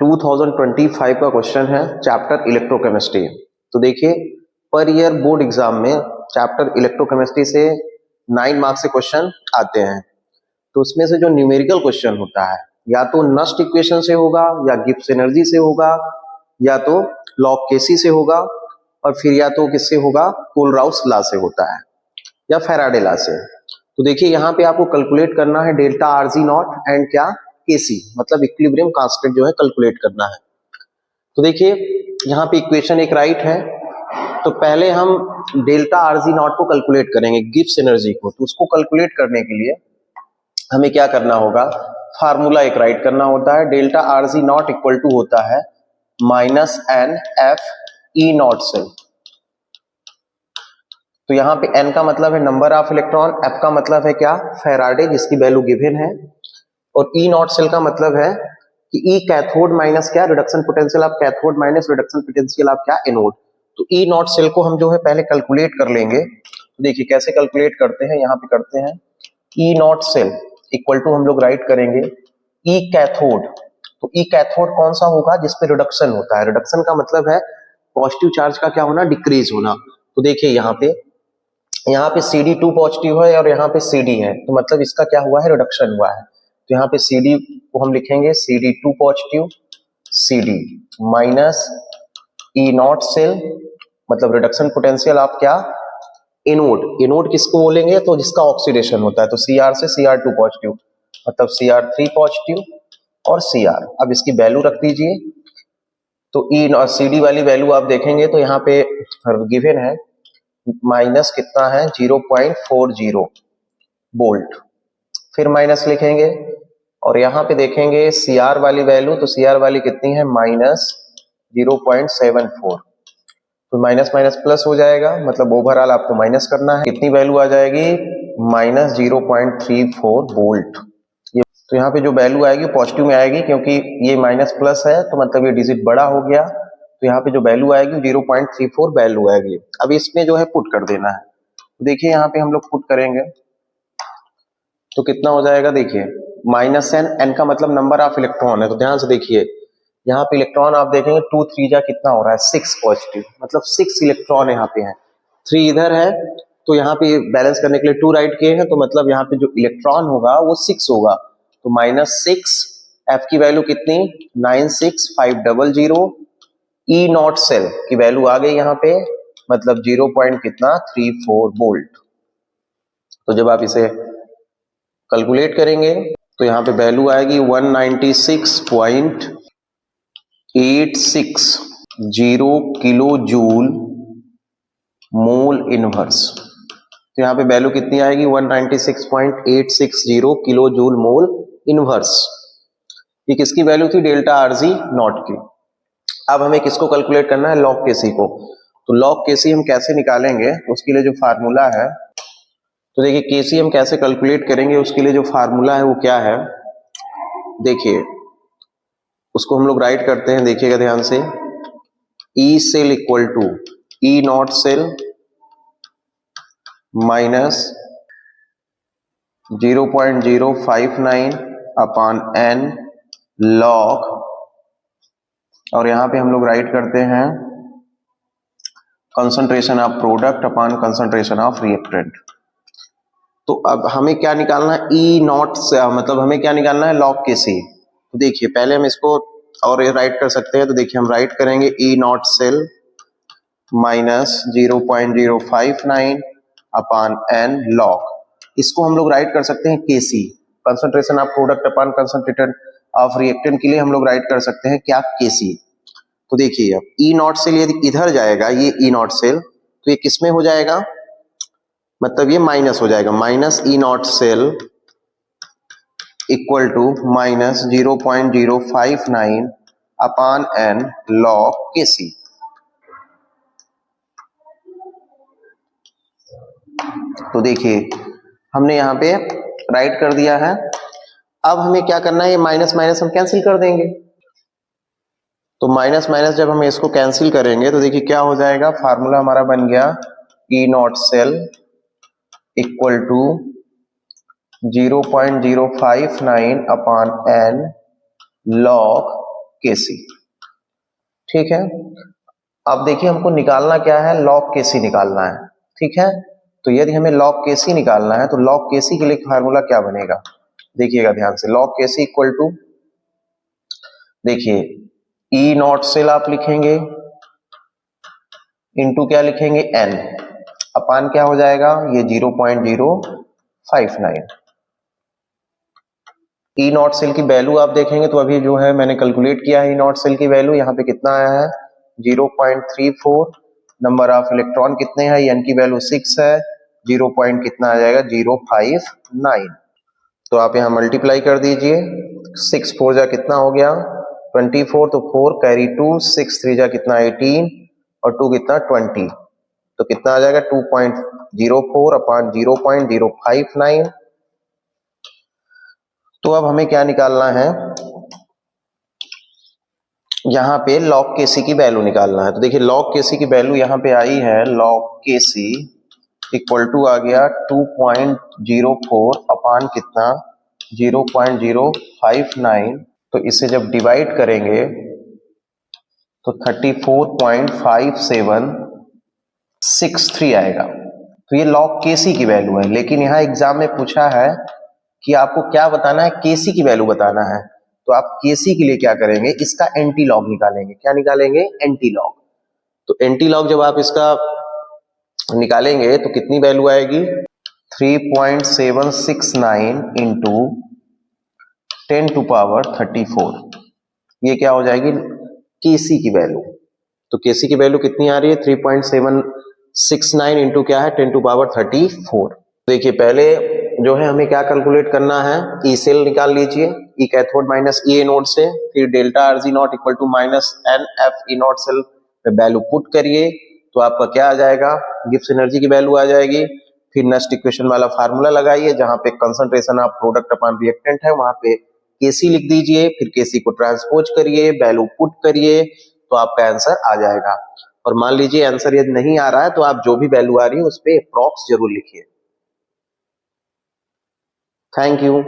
2025 का क्वेश्चन है chapter electrochemistry. तो देखिए पर ईयर बोर्ड एग्जाम में चैप्टर इलेक्ट्रोकेमिस्ट्री से 9 मार्क्स से क्वेश्चन आते हैं। तो उसमें से जो न्यूमेरिकल क्वेश्चन होता है या तो नस्ट इक्वेशन से होगा या गिब्स एनर्जी से होगा या तो लॉग केसी से होगा और फिर या तो किससे होगा, कोलराउस लॉ से होता है या फैराडे लॉ से। तो देखिए यहाँ पे आपको कैलकुलेट करना है डेल्टा आरजी नॉट एंड क्या केसी, मतलब इक्विलिब्रियम कांस्टेंट जो है कैलकुलेट करना है। तो देखिए यहाँ पे इक्वेशन एक राइट है, तो पहले हम डेल्टा आरजी नॉट को कैलकुलेट करेंगे गिब्स एनर्जी को। तो उसको कैलकुलेट करने के लिए हमें क्या करना होगा, फार्मूला एक राइट करना होता है। Delta RG naught equal to होता है minus N F E naught cell. तो यहाँ पे n का मतलब है नंबर ऑफ इलेक्ट्रॉन, f का मतलब है क्या, फैराडे जिसकी वैल्यू गिवन है, और ई नॉट सेल का मतलब है कि ई कैथोड माइनस क्या, reduction potential of cathode minus reduction potential of क्या, एनोड। तो ई नॉट सेल को हम जो है पहले कैलकुलेट कर लेंगे। तो देखिए कैसे कैलकुलेट करते हैं, यहाँ पे करते हैं ई नॉट सेल इक्वल टू हम लोग राइट करेंगे ई कैथोड। तो ई कैथोड कौन सा होगा, जिसपे रिडक्शन होता है। रिडक्शन का मतलब है पॉजिटिव चार्ज का क्या होना, डिक्रीज होना। तो देखिए यहाँ पे CD2 पॉजिटिव है और यहाँ पे CD है, तो मतलब इसका क्या हुआ है, रिडक्शन हुआ है। तो यहाँ पे CD को हम लिखेंगे CD2 positive CD minus E naught cell, मतलब रिडक्शन पोटेंशियल आप क्या, एनोड। एनोड किसको बोलेंगे, तो जिसका ऑक्सीडेशन होता है। तो Cr से Cr2 पॉजिटिव, मतलब Cr3 पॉजिटिव और Cr। अब इसकी वैल्यू रख दीजिए। तो ई और CD वाली वैल्यू आप देखेंगे तो यहाँ पे गिवन है माइनस कितना है, 0.40 वोल्ट। फिर माइनस लिखेंगे और यहाँ पे देखेंगे Cr वाली वैल्यू, तो Cr वाली कितनी है, माइनस 0.74। तो माइनस माइनस प्लस हो जाएगा, मतलब ओवरऑल आपको माइनस करना है। कितनी वैल्यू आ जाएगी, माइनस 0.34 वोल्ट। तो यहाँ पे जो वैल्यू आएगी पॉजिटिव में आएगी, क्योंकि ये माइनस प्लस है तो मतलब ये डिजिट बड़ा हो गया। तो यहाँ पे जो वैल्यू आएगी 0.34 वैल्यू आएगी। अब इसमें जो है पुट कर देना है। तो देखिए यहाँ पे हम लोग पुट करेंगे तो कितना हो जाएगा, देखिए माइनस एन, एन का मतलब नंबर ऑफ इलेक्ट्रॉन है। तो ध्यान से देखिए यहाँ पे इलेक्ट्रॉन आप देखेंगे 2 3 जा कितना हो रहा है, 6 पॉजिटिव, मतलब 6 इलेक्ट्रॉन यहाँ पे है, 3 इधर है। तो यहाँ पे बैलेंस करने के लिए 2 राइट किए हैं, तो मतलब यहाँ पे जो इलेक्ट्रॉन होगा वो 6 होगा। तो माइनस 6, एफ की वैल्यू कितनी, 96500। ई नॉट सेल की वैल्यू आ गई यहाँ पे, मतलब 0.34 वोल्ट। तो जब आप इसे कैलकुलेट करेंगे तो यहाँ पे वैल्यू आएगी 196.860 किलो जूल मोल इनवर्स। तो यहाँ पे वैल्यू कितनी आएगी, 196.860 किलो जूल मोल इनवर्स। ये किसकी वैल्यू थी, डेल्टा आरजी नॉट की। अब हमें किसको कैलकुलेट करना है, लॉग केसी को। तो लॉग केसी हम कैसे निकालेंगे, उसके लिए जो फार्मूला है, तो देखिए केसी हम कैसे कैलकुलेट करेंगे, उसके लिए जो फार्मूला है वो क्या है, देखिए उसको हम लोग राइट करते हैं। देखिएगा ध्यान से, E cell equal to E naught cell minus 0.059 upon N log, और यहां पे हम लोग राइट करते हैं concentration of product upon concentration of reactant. तो अब हमें क्या निकालना है, ई नॉट से, मतलब हमें क्या निकालना है, लॉग के सी। तो देखिए पहले हम इसको और राइट कर सकते हैं। तो देखिए हम राइट करेंगे E naught cell minus 0.059 upon N log. इसको हम लोग राइट कर सकते हैं K C, concentration of product upon concentration of reactant के लिए हम लोग राइट कर सकते हैं क्या, के सी। तो देखिए अब ई नॉट सेल यदि इधर जाएगा, ये ई नॉट सेल, तो ये किसमें हो जाएगा, मतलब ये माइनस हो जाएगा, minus E naught cell equal to minus 0.059 upon N log K C. तो देखिए हमने यहाँ पे राइट कर दिया है। अब हमें क्या करना है, ये माइनस माइनस हम कैंसिल कर देंगे। तो माइनस माइनस जब हम इसको कैंसिल करेंगे तो देखिए क्या हो जाएगा, फार्मूला हमारा बन गया E naught cell equal to 0.059 upon N log Kc। ठीक है, अब देखिए हमको निकालना क्या है, log Kc निकालना है। ठीक है, तो यदि हमें log Kc निकालना है तो log Kc के लिए फार्मूला क्या बनेगा, देखिएगा ध्यान से। log Kc इक्वल टू, देखिए ई नॉट सेल आप लिखेंगे इनटू क्या लिखेंगे, n अपान क्या हो जाएगा, ये 0.059। ई नॉट सेल की वैल्यू आप देखेंगे तो अभी जो है मैंने कैलकुलेट किया है ई नॉट सेल की वैल्यू, यहाँ पे कितना आया है 0.34। नंबर ऑफ इलेक्ट्रॉन कितने हैं, n की वैल्यू 6 है, 0 पॉइंट कितना आ जाएगा 059। तो आप यहाँ मल्टीप्लाई कर दीजिए, 6 4 जा कितना हो गया 24, तो 4 कैरी 2, 6 3 जा कितना 18 और 2 कितना 20, तो कितना आ जाएगा 2.04 अपान 0.059। तो अब हमें क्या निकालना है, यहाँ पे log Kc की वैल्यू निकालना है। तो देखिए log Kc की वैल्यू यहाँ पे आई है, log Kc इक्वल टू आ गया 2.04 अपान कितना 0.059। तो इसे जब डिवाइड करेंगे तो 34.5763 आएगा। तो ये log Kc की वैल्यू है, लेकिन यहाँ एग्जाम में पूछा है कि आपको क्या बताना है, Kc की वैल्यू बताना है। तो आप Kc के लिए क्या करेंगे, इसका एंटी लॉग निकालेंगे। क्या निकालेंगे, एंटी लॉग। तो एंटी लॉग जब आप इसका निकालेंगे तो कितनी वैल्यू आएगी, 3.769 इंटू 10 टू पावर 34, ये क्या हो जाएगी Kc की वैल्यू। तो Kc की वैल्यू कितनी आ रही है 3.769 इंटू क्या है 10 टू पावर 34। देखिए पहले जो है हमें क्या कैलकुलेट करना है, ई सेल निकाल लीजिए, E cathode minus E anode से, फिर delta RG naught equal to minus N F E naught cell पे वैल्यू पुट करिए तो आपका क्या आ जाएगा, गिब्स एनर्जी की वैल्यू आ जाएगी। फिर नेक्स्ट इक्वेशन वाला फार्मूला लगाइए, जहां पे concentration of product upon reactant है वहां पे Kc लिख दीजिए, फिर Kc को ट्रांसपोज करिए, वैल्यू पुट करिए तो आपका आंसर आ जाएगा। और मान लीजिए आंसर यदि नहीं आ रहा है तो आप जो भी वैल्यू आ रही है उस पर अप्रॉक्स जरूर लिखिए। Thank you.